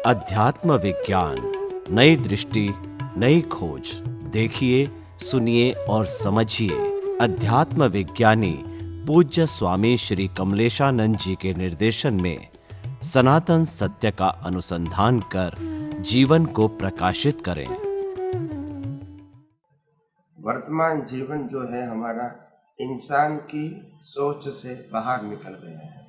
अध्यात्म विज्ञान, नई दृष्टि, नई खोज। देखिए, सुनिए और समझिए। अध्यात्म विज्ञानी पूज्य स्वामी श्री कमलेशानंद जी के निर्देशन में सनातन सत्य का अनुसंधान कर जीवन को प्रकाशित करें। वर्तमान जीवन जो है हमारा इंसान की सोच से बाहर निकल गया है।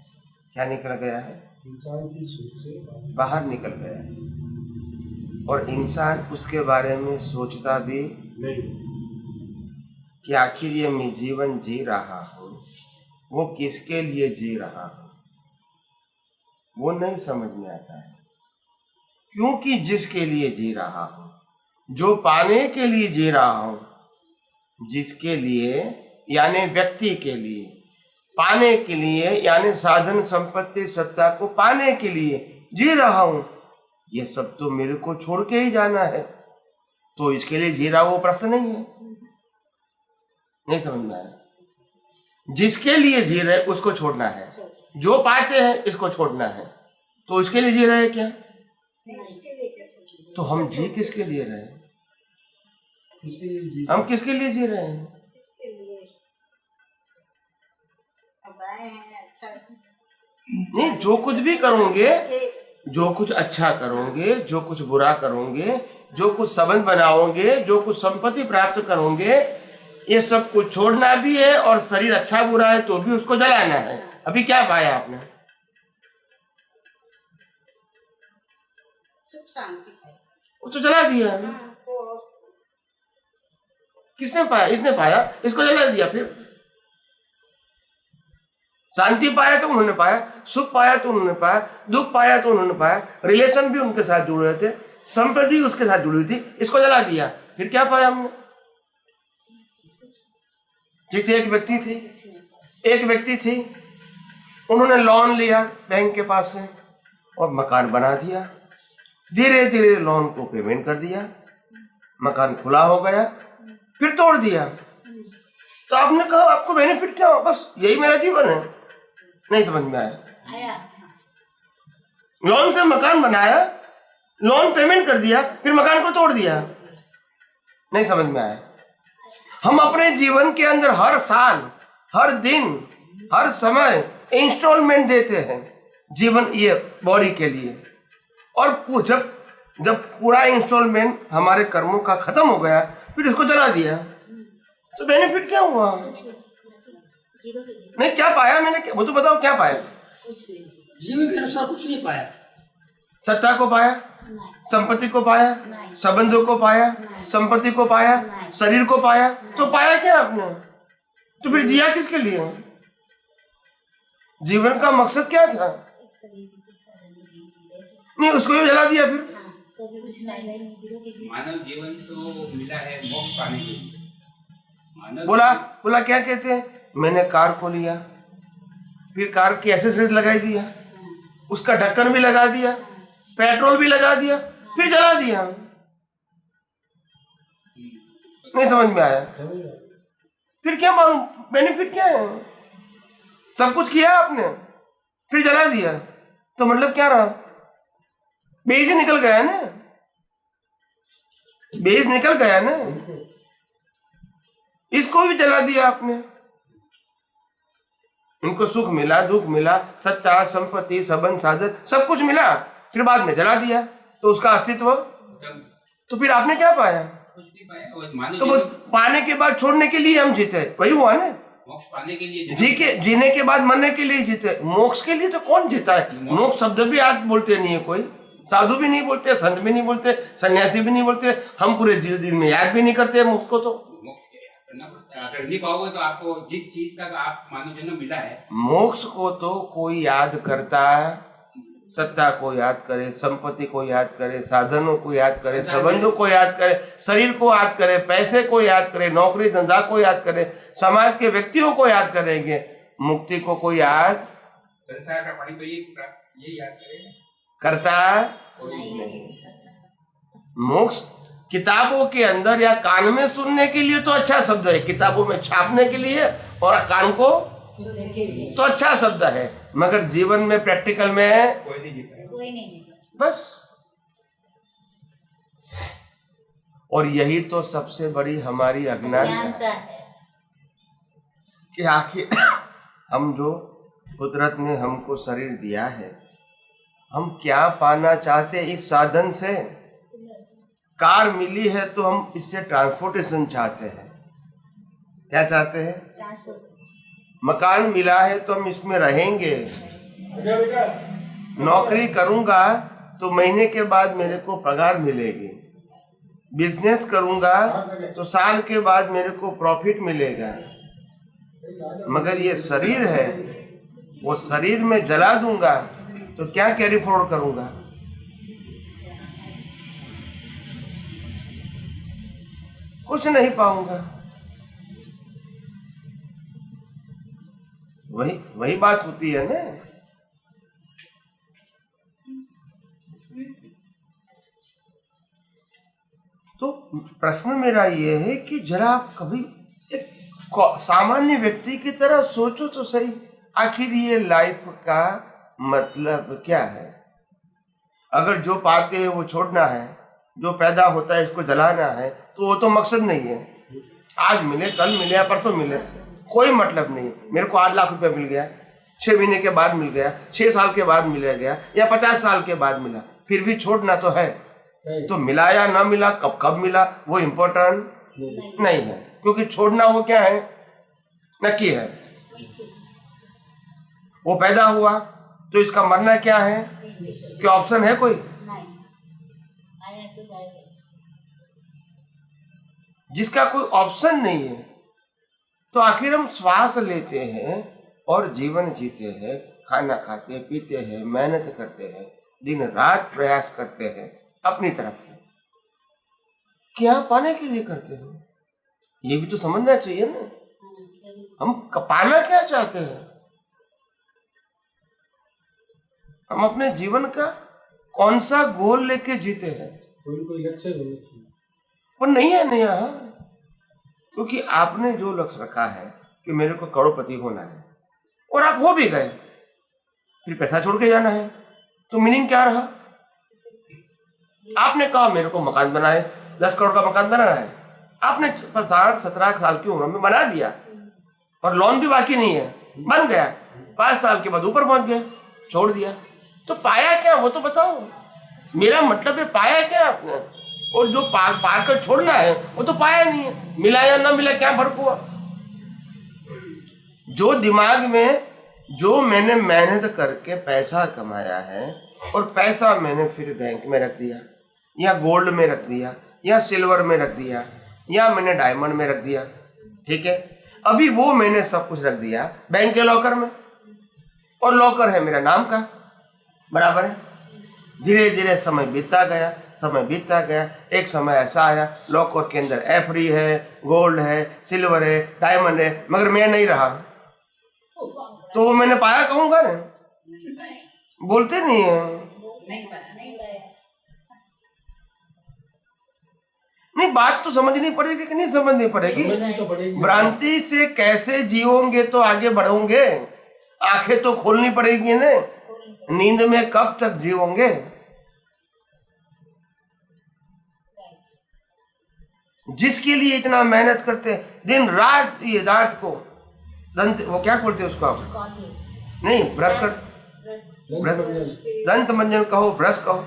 क्या निकल गया है? इंसान की सोच से बाहर निकल गया है। और इंसान उसके बारे में सोचता भी नहीं कि आखिर ये मैं जीवन जी रहा हूँ, वो किसके लिए जी रहा हूँ, वो नहीं समझ में आता है। क्योंकि जिसके लिए जी रहा हूँ, जो पाने के लिए जी रहा हूँ, जिसके लिए यानी व्यक्ति के लिए, पाने के लिए यानी साधन संपत्ति सत्ता को पाने के लिए जी रहा हूं, ये सब तो मेरे को छोड़ के ही जाना है, तो इसके लिए जी रहा वो प्रश्न नहीं है। नहीं समझ में आया? जिसके लिए जी रहे उसको छोड़ना है, जो पाते हैं इसको छोड़ना है, तो इसके लिए जी रहे क्या? तो हम जी किसके लिए रहे? हम किसके लिए जी रहे हैं? नहीं, जो कुछ भी करोगे, जो कुछ अच्छा करोगे, जो कुछ बुरा करोगे, जो कुछ संबंध बनाओगे, जो कुछ संपत्ति प्राप्त करोगे, ये सब कुछ छोड़ना भी है। और शरीर अच्छा बुरा है तो भी उसको जलाना है। अभी क्या पाया आपने? सुख शांति वो तो जला दिया। किसने पाया? इसने पाया, इसको जला दिया। फिर शांति पाया तो उन्होंने पाया, सुख पाया तो उन्होंने पाया, दुख पाया तो उन्होंने पाया, रिलेशन भी उनके साथ जुड़े थे, संपत्ति उसके साथ जुड़ी थी, इसको जला दिया। फिर क्या पाया हमने? जैसे एक व्यक्ति थी, उन्होंने लोन लिया बैंक के पास से और मकान बना दिया। धीरे धीरे लोन को पेमेंट कर दिया, मकान खुला हो गया, फिर तोड़ दिया। तो आपने कहा आपको बेनिफिट क्या हो? बस यही मेरा जीवन है। नहीं समझ में आया? लोन से मकान बनाया, लोन पेमेंट कर दिया, फिर मकान को तोड़ दिया। नहीं समझ में आया? हम अपने जीवन के अंदर हर साल, हर दिन, हर समय इंस्टॉलमेंट देते हैं जीवन, ये बॉडी के लिए। और जब पूरा इंस्टॉलमेंट हमारे कर्मों का खत्म हो गया, फिर इसको जला दिया, तो बेनिफिट क्या हुआ? नहीं, क्या पाया मैंने? वो तो बताओ, क्या पाया? जीवन के अनुसार कुछ नहीं पाया। सत्ता को पाया, संपत्ति को पाया, संबंधों को पाया, संपत्ति को पाया, शरीर को पाया, तो पाया क्या आपने? तो फिर जिया किसके लिए? जीवन का मकसद क्या था? नहीं, उसको भी जला दिया। फिर मानव जीवन तो मिला है मोक्ष पाने के लिए। बोला क्या कहते हैं? मैंने कार को लिया, फिर कार की एसेसरीज लगाई दिया, उसका ढक्कन भी लगा दिया, पेट्रोल भी लगा दिया, फिर जला दिया। नहीं समझ में आया? फिर क्या मालूम बेनिफिट क्या है? सब कुछ किया आपने, फिर जला दिया, तो मतलब क्या रहा? बीज निकल गया ना, बीज निकल गया ना। इसको भी जला दिया आपने। इनको सुख मिला, दुख मिला, सत्ता, संपत्ति, संबंध, साधन, सब कुछ मिला, फिर बाद में जला दिया, तो उसका अस्तित्व। तो फिर आपने क्या पाया? कुछ नहीं पाया। तो बस पाने के बाद छोड़ने के लिए हम जीते, वही हुआ ना। मोक्ष पाने के लिए जीने के बाद मरने के लिए जीते। मोक्ष के लिए तो कौन जीता है? मोक्ष शब्द भी आज बोलते नहीं है कोई, साधु भी नहीं बोलते, संत भी नहीं बोलते, सन्यासी भी नहीं बोलते, हम पूरे जीवन में याद भी नहीं करते मोक्ष को। तो अगर नहीं पाओगे तो आपको जिस चीज का आप मानव जन्म मिला है, मोक्ष को तो कोई याद करता है, सत्ता को याद करे, संपत्ति को याद करे, साधनों को याद करे, संबंधों को याद करे, शरीर को याद करे, पैसे को याद करे, नौकरी धंधा को याद करे, समाज के व्यक्तियों को याद करेंगे। मुक्ति को कोई याद संसार का पानी तो ये याद करेगा, करता नहीं। मोक्ष किताबों के अंदर या कान में सुनने के लिए तो अच्छा शब्द है, किताबों में छापने के लिए और कान को तो अच्छा शब्द है, मगर जीवन में प्रैक्टिकल में कोई नहीं जीता। बस और यही तो सबसे बड़ी हमारी अज्ञानता है कि आखिर हम जो कुदरत ने हमको शरीर दिया है, हम क्या पाना चाहते हैं इस साधन से। कार मिली है तो हम इससे ट्रांसपोर्टेशन चाहते हैं। क्या चाहते हैं? मकान मिला है तो हम इसमें रहेंगे। नौकरी करूंगा तो महीने के बाद मेरे को पगार मिलेगी। बिजनेस करूंगा तो साल के बाद मेरे को प्रॉफिट मिलेगा। मगर ये शरीर है, वो शरीर में जला दूंगा तो क्या कैरी फॉरवर्ड करूंगा? कुछ नहीं पाऊंगा। वही बात होती है ना। तो प्रश्न मेरा ये है कि जरा आप कभी एक सामान्य व्यक्ति की तरह सोचो तो सही, आखिर ये लाइफ का मतलब क्या है? अगर जो पाते हैं वो छोड़ना है, जो पैदा होता है इसको जलाना है, तो वो तो मकसद नहीं है। आज मिले, कल मिले या परसों मिले, कोई मतलब नहीं। मेरे को 8 लाख रुपए मिल गया, 6 महीने के बाद मिल गया, 6 साल के बाद मिल गया या 50 साल के बाद मिला, फिर भी छोड़ना तो है। तो मिला या ना मिला, कब कब मिला, वो इम्पोर्टेंट नहीं है, क्योंकि छोड़ना वो क्या है? नक्की है। वो पैदा हुआ तो इसका मरना क्या है? क्या ऑप्शन है कोई? जिसका कोई ऑप्शन नहीं है, तो आखिर हम श्वास लेते हैं और जीवन जीते हैं, खाना खाते पीते हैं, मेहनत करते हैं, दिन रात प्रयास करते हैं अपनी तरफ से। क्या पाने के लिए करते हैं? ये भी तो समझना चाहिए ना। हम पाना क्या चाहते हैं? हम अपने जीवन का कौन सा गोल लेके जीते हैं? कोई लक्ष्य पर नहीं है नहीं यहाँ, क्योंकि आपने जो लक्ष्य रखा है कि मेरे को करोड़पति होना है और आप हो भी गए, फिर पैसा छोड़ के जाना है, तो मीनिंग क्या रहा? आपने कहा मेरे को मकान बनाए, 10 करोड़ का मकान बनाना है, आपने 60-17 साल की उम्र में बना दिया और लोन भी बाकी नहीं है, बन गया। 5 साल के बाद ऊपर पहुंच गए, छोड़ दिया, तो पाया क्या? वो तो बताओ। मेरा मतलब है पाया क्या आपने? और जो पार कर छोड़ना है वो तो पाया नहीं है। मिला या ना मिला, क्या फर्क हुआ? जो दिमाग में जो मैंने मेहनत करके पैसा कमाया है और पैसा मैंने फिर बैंक में रख दिया या गोल्ड में रख दिया या सिल्वर में रख दिया या मैंने डायमंड में रख दिया, ठीक है। अभी वो मैंने सब कुछ रख दिया बैंक के लॉकर में, और लॉकर है मेरा नाम का, बराबर है। धीरे धीरे समय बीतता गया, एक समय ऐसा आया लॉकर के अंदर एफडी है, गोल्ड है, सिल्वर है, डायमंड है, मगर मैं नहीं रहा, तो वो मैंने पाया कहूंगा ना? बोलते नहीं है। नहीं, बात तो समझनी पड़ेगी कि नहीं समझनी पड़ेगी? भ्रांति से कैसे जियोगे तो आगे बढ़ोगे? आंखें तो खोलनी पड़ेगी ना। नींद में कब तक जीवोगे? जिसके लिए इतना मेहनत करते दिन रात, ये दांत को दंत, वो क्या बोलते हैं उसको आप? नहीं, ब्रश कर, दंत मंजन कहो, ब्रश कहो,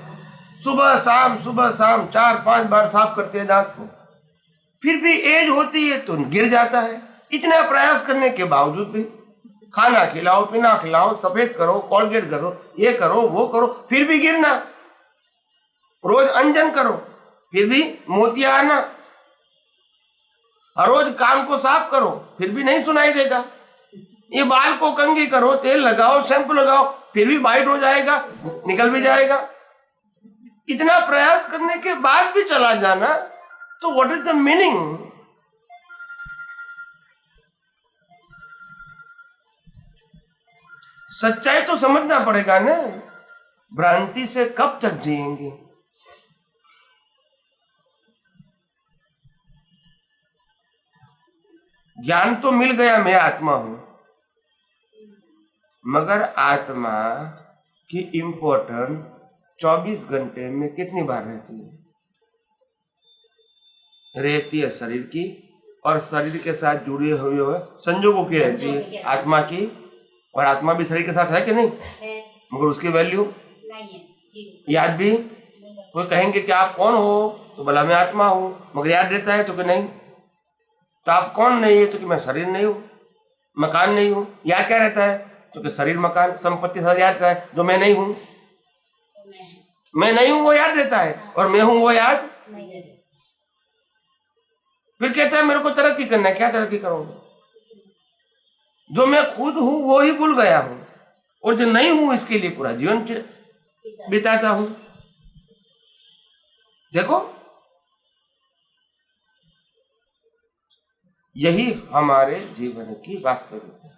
सुबह शाम 4-5 बार साफ करते हैं दांत को, फिर भी एज होती है तो गिर जाता है। इतना प्रयास करने के बावजूद भी खाना खिलाओ, पीना खिलाओ, सफेद करो, कोलगेट करो, ये करो, वो करो, फिर भी गिरना। रोज अंजन करो, फिर भी मोतिया आना। हर रोज कान को साफ करो, फिर भी नहीं सुनाई देगा। ये बाल को कंघी करो, तेल लगाओ, शैम्पू लगाओ, फिर भी वाइट हो जाएगा, निकल भी जाएगा। इतना प्रयास करने के बाद भी चला जाना, तो व्हाट इज द मीनिंग? सच्चाई तो समझना पड़ेगा ना। भ्रांति से कब तक जिएंगे? ज्ञान तो मिल गया मैं आत्मा हूं, मगर आत्मा की इंपॉर्टेंस 24 घंटे में कितनी बार रहती है? रहती है शरीर की, और शरीर के साथ जुड़े हुए संजोगों की रहती है आत्मा की। और आत्मा भी शरीर के साथ है कि नहीं? मगर उसकी वैल्यू नहीं है, याद भी। कोई कहेंगे कि आप कौन हो, तो बोला मैं आत्मा हूं, मगर याद रहता है तो कि नहीं। तो आप कौन नहीं है, तो कि मैं शरीर नहीं हूं, मकान नहीं हूं। याद क्या रहता है, तो कि शरीर मकान संपत्ति सब याद रहता है। जो मैं नहीं हूं, मैं नहीं हूं वो याद रहता है, और मैं हूं वो याद नहीं है। फिर कहता है मेरे को तरक्की करना है। क्या तरक्की करोगे? जो मैं खुद हूं वो ही भूल गया हूं, और जो नहीं हूं इसके लिए पूरा जीवन बिताता हूं। देखो, यही हमारे जीवन की वास्तविकता है।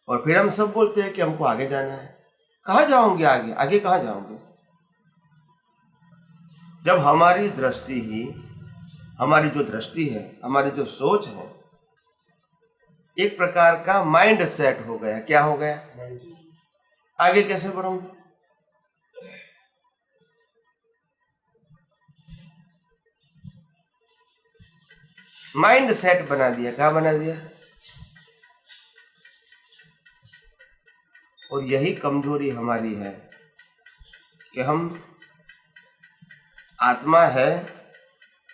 और फिर हम सब बोलते हैं कि हमको आगे जाना है। कहाँ जाओगे आगे? आगे कहाँ जाओगे? जब हमारी दृष्टि ही, हमारी जो दृष्टि है, हमारी जो सोच है, एक प्रकार का माइंड सेट हो गया। क्या हो गया? आगे कैसे बढ़ोगे? माइंड सेट बना दिया। क्या बना दिया? और यही कमजोरी हमारी है कि हम आत्मा है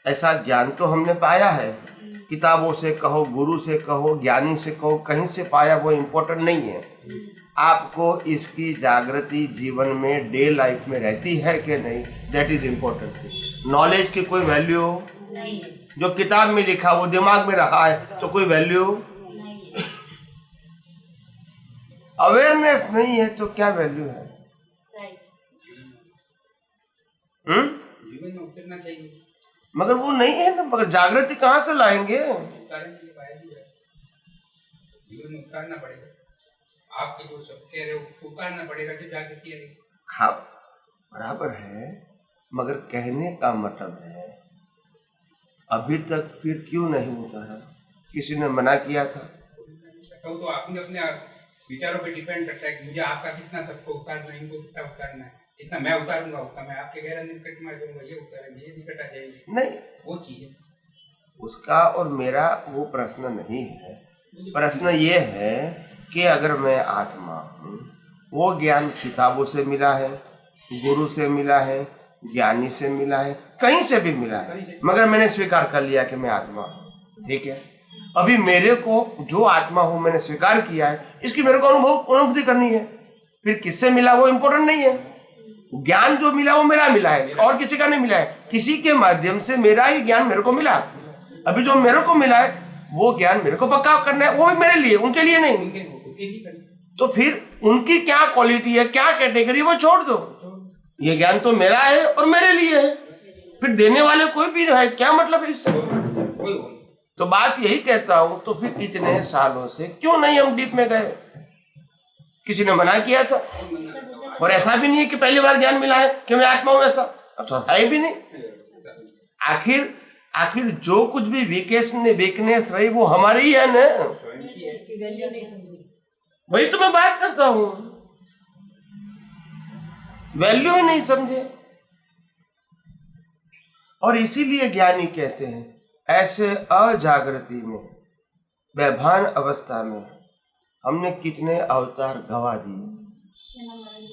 ऐसा ज्ञान तो हमने पाया है, किताबों से कहो, गुरु से कहो, ज्ञानी से कहो, कहीं से पाया, वो इम्पोर्टेंट नहीं है। आपको इसकी जागृति जीवन में डे लाइफ में रहती है कि नहीं, दैट इज इम्पोर्टेंट। नॉलेज की कोई वैल्यू नहीं है, जो किताब में लिखा वो दिमाग में रहा है तो कोई वैल्यू नहीं है। अवेयरनेस नहीं है तो क्या वैल्यू है? राइट। जीवन में उतरना चाहिए, मगर वो नहीं है ना। मगर जागृति कहाँ से लाएंगे? उतारने के लिए पाया भी है। जीवन में उतारना पड़ेगा। आपके जो सब कह रहे हो उतारना पड़ेगा, जो जागृति है। हाँ, बराबर है, मगर कहने का मतलब है अभी तक फिर क्यों नहीं उतारा? किसी ने मना किया था? तो आपने अपने विचारों पे डिपेंड करता है कि मुझे आपका कितना सबको उतारना है, इनको कितना उतारना है। जितना मैं उतारूंगा उतना मैं आपके गहरा निकट में दूंगा, ये उतारेंगे, ये निकट आ जाएंगे। नहीं, वो चीज है। उसका और मेरा वो प्रश्न नहीं है। प्रश्न ये है कि अगर मैं आत्मा हूँ, वो ज्ञान किताबों से मिला है, गुरु से मिला है, ज्ञानी से मिला है, कहीं से भी मिला है, मगर मैंने स्वीकार कर लिया कि मैं आत्मा हूँ। ठीक है, अभी मेरे को जो आत्मा हूँ मैंने स्वीकार किया है, इसकी मेरे को अनुभूति करनी है। फिर किससे मिला वो इम्पोर्टेंट नहीं है। ज्ञान जो मिला वो मेरा मिला है, और किसी का नहीं मिला है। किसी के माध्यम से मेरा ही ज्ञान मेरे को मिला। अभी जो मेरे को मिला है वो ज्ञान मेरे को पक्का करना है, वो भी मेरे लिए, उनके लिए नहीं। तो फिर उनकी क्या क्वालिटी है, क्या कैटेगरी, वो छोड़ दो। ये ज्ञान तो मेरा है और मेरे लिए है, फिर देने वाले कोई भी है, क्या मतलब है इससे? तो बात यही कहता हूं, तो फिर इतने सालों से क्यों नहीं हम डीप में गए? किसी ने मना किया था? और ऐसा भी नहीं है कि पहली बार ज्ञान मिला है कि मैं आत्मा हूं, ऐसा अब तो है भी नहीं। आखिर जो कुछ भी वीकनेस रही वो हमारी ही है ना। इसकी वैल्यू नहीं समझी। वही तो मैं बात करता हूं, वैल्यू ही नहीं समझे। और इसीलिए ज्ञानी कहते हैं ऐसे अजागृति में, बेभान अवस्था में हमने कितने अवतार गवा दिए,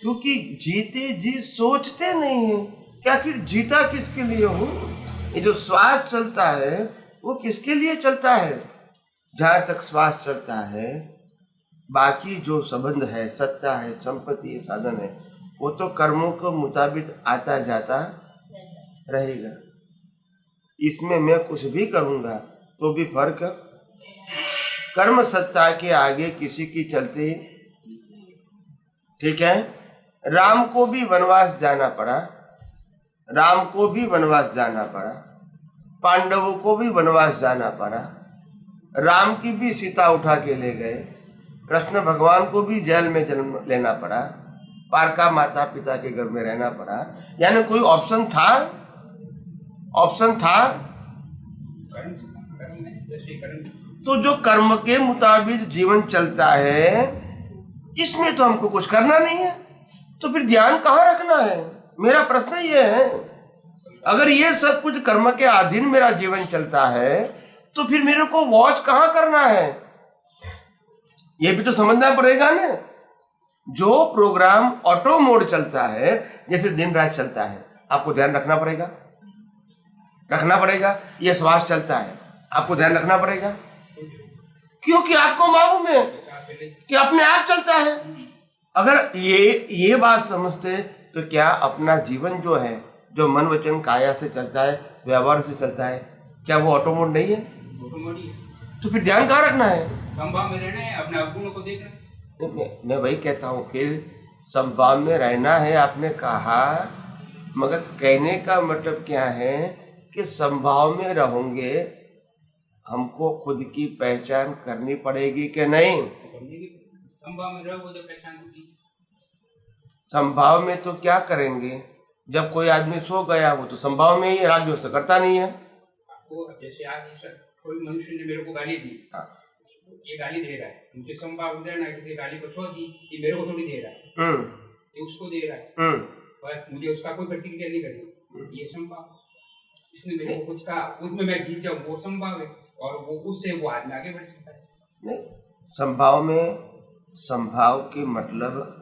क्योंकि जीते जी सोचते नहीं है कि आखिर जीता किसके लिए हूं। ये जो श्वास चलता है वो किसके लिए चलता है? जहां तक श्वास चलता है बाकी जो संबंध है, सत्ता है, संपत्ति है, साधन है, वो तो कर्मों के मुताबिक आता जाता रहेगा। इसमें मैं कुछ भी करूंगा तो भी फर्क कर्म सत्ता के आगे किसी की चलती। ठीक है, राम को भी वनवास जाना पड़ा, राम को भी वनवास जाना पड़ा, पांडवों को भी वनवास जाना पड़ा, राम की भी सीता उठा के ले गए, कृष्ण भगवान को भी जेल में जन्म लेना पड़ा, पारका माता पिता के घर में रहना पड़ा। यानी कोई ऑप्शन था? ऑप्शन था? तो जो कर्म के मुताबिक जीवन चलता है इसमें तो हमको कुछ करना नहीं है, तो फिर ध्यान कहाँ रखना है? मेरा प्रश्न ये है। अगर ये सब कुछ कर्म के अधीन मेरा जीवन चलता है तो फिर मेरे को वॉच कहाँ करना है, ये भी तो समझना पड़ेगा ना। जो प्रोग्राम ऑटो मोड चलता है, जैसे दिन रात चलता है, आपको ध्यान रखना पड़ेगा। ये श्वास चलता है, आपको ध्यान रखना पड़ेगा, क्योंकि आपको मालूम है कि अपने आप चलता है। अगर ये बात समझते तो क्या अपना जीवन जो है, जो मन वचन काया से चलता है, व्यवहार से चलता है, क्या वो ऑटो मोड नहीं है? तो फिर ध्यान कहाँ रखना है? संभाव में रहना है, अपने अवगुणों को देखना। मैं वही कहता हूँ, फिर संभाव में रहना है आपने कहा, मगर कहने का मतलब क्या है कि संभाव में रहोगे, हमको खुद की पहचान करनी पड़ेगी कि नहीं? संभाव में रहोगे तो पहचान होगी। संभाव में तो क्या करेंगे, जब कोई आदमी सो गया वो तो संभाव में ही राग जोर से करता नहीं है। आपको जैसे आज कोई मनुष्य ने मेरे को गाली दी, ये गाली दे रहा है, मुझे संभाव देना है किसी गाली को छोड़ दी, ये मेरे को थोड़ी दे रहा है, ये उसको दे रहा है, बस मुझे उसका कोई प्रतिक्रिया नहीं करनी, ये संभाव। इसने मेरे को कुछ कहा, उसमें मैं जीत जाऊँ, वो संभाव है, और वो उससे वो आदमी आगे बढ़ सकता है। नहीं, संभाव में संभाव की मतलब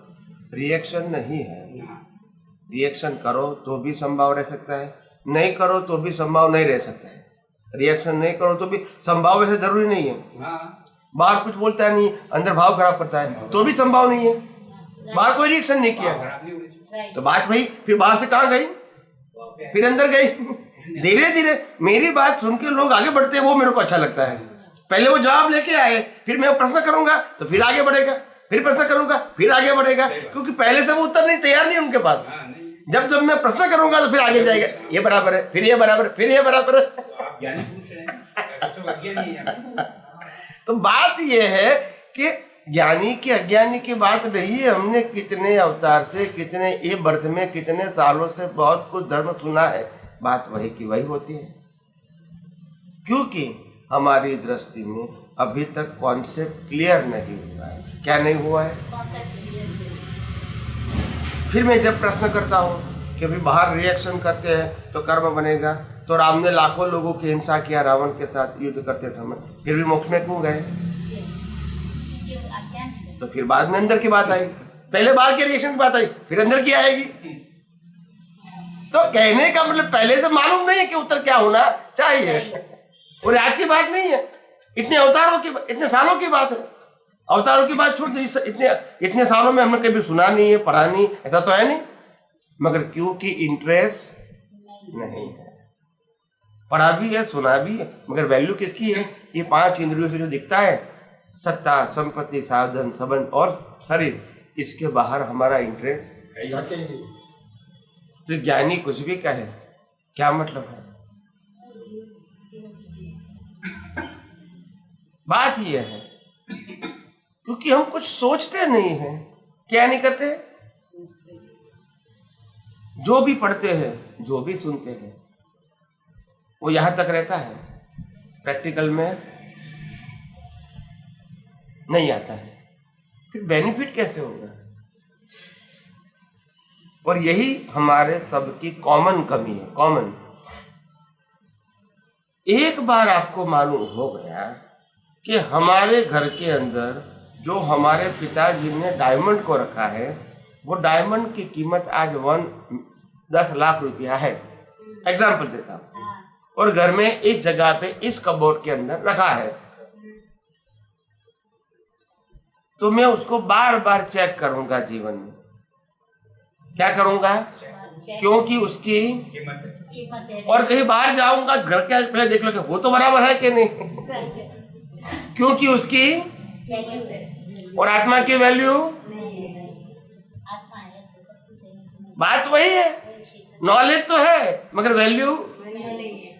रिएक्शन नहीं है। रिएक्शन करो तो भी संभाव रह सकता है, नहीं करो तो भी संभाव नहीं रह सकता है। रिएक्शन नहीं करो तो भी संभाव वैसे जरूरी नहीं है। बाहर कुछ बोलता नहीं, अंदर भाव खराब करता है तो भी संभाव नहीं है। बाहर कोई रिएक्शन नहीं किया तो बात वही, फिर बाहर से कहाँ गई, फिर अंदर गई। धीरे धीरे मेरी बात सुन के लोग आगे बढ़ते हैं, वो मेरे को अच्छा लगता है। पहले वो जवाब लेके आए, फिर मैं प्रश्न करूंगा तो फिर आगे बढ़ेगा, फिर प्रश्न करूंगा फिर आगे बढ़ेगा, क्योंकि पहले से वो उत्तर नहीं तैयार नहीं उनके पास। जब जब मैं प्रश्न करूंगा तो फिर आगे जाएगा, ये बराबर है, फिर ये बराबर, फिर ये बराबर है। तो बात ये है कि ज्ञानी की अज्ञानी की बात नहीं है। हमने कितने अवतार से, कितने ये बर्थ में, कितने सालों से बहुत कुछ धर्म सुना है, बात वही की वही होती है, क्योंकि हमारी दृष्टि में अभी तक कॉन्सेप्ट क्लियर नहीं हुआ है। क्या नहीं हुआ है? फिर मैं जब प्रश्न करता हूँ कि अभी बाहर रिएक्शन करते हैं तो कर्म बनेगा, तो राम ने लाखों लोगों की हिंसा किया रावण के साथ युद्ध करते समय, फिर भी मोक्ष में क्यों गए? तो फिर बाद में अंदर की बात आई, पहले बाहर के रिएक्शन की बात आई, फिर अंदर की आएगी। तो कहने का मतलब पहले से मालूम नहीं है कि उत्तर क्या होना चाहिए, और आज की बात नहीं है, इतने अवतारों की, इतने सालों की बात है। अवतारों की बात छोड़ दो, इतने सालों में हमने कभी सुना नहीं है, पढ़ा नहीं, ऐसा तो है नहीं, मगर क्योंकि इंटरेस्ट नहीं है। पढ़ा भी है, सुना भी है, मगर वैल्यू किसकी है? ये 5 इंद्रियों से जो दिखता है, सत्ता, संपत्ति, साधन, संबंध और शरीर, इसके बाहर हमारा इंटरेस्ट है। तो ज्ञानी कुछ भी कहे, क्या मतलब है? बात यह है क्योंकि हम कुछ सोचते नहीं हैं। क्या नहीं करते? जो भी पढ़ते हैं, जो भी सुनते हैं, वो यहां तक रहता है, प्रैक्टिकल में नहीं आता है। फिर बेनिफिट कैसे होगा? और यही हमारे सबकी कॉमन कमी है। कॉमन, एक बार आपको मालूम हो गया कि हमारे घर के अंदर जो हमारे पिताजी ने डायमंड को रखा है, वो डायमंड की कीमत आज 10 लाख रुपया है, एग्जाम्पल देता हूं, और घर में इस जगह पे इस कबोर्ड के अंदर रखा है, तो मैं उसको बार बार चेक करूंगा जीवन में। क्या करूंगा? क्योंकि उसकी कीमत है। और कहीं बाहर जाऊंगा, घर के पहले देख लो वो तो बराबर है कि नहीं, क्योंकि उसकी वैल्यू है। और आत्मा की वैल्यू, आत्मा है तो सब कुछ है। बात वही है। नॉलेज तो है मगर वैल्यू नहीं है।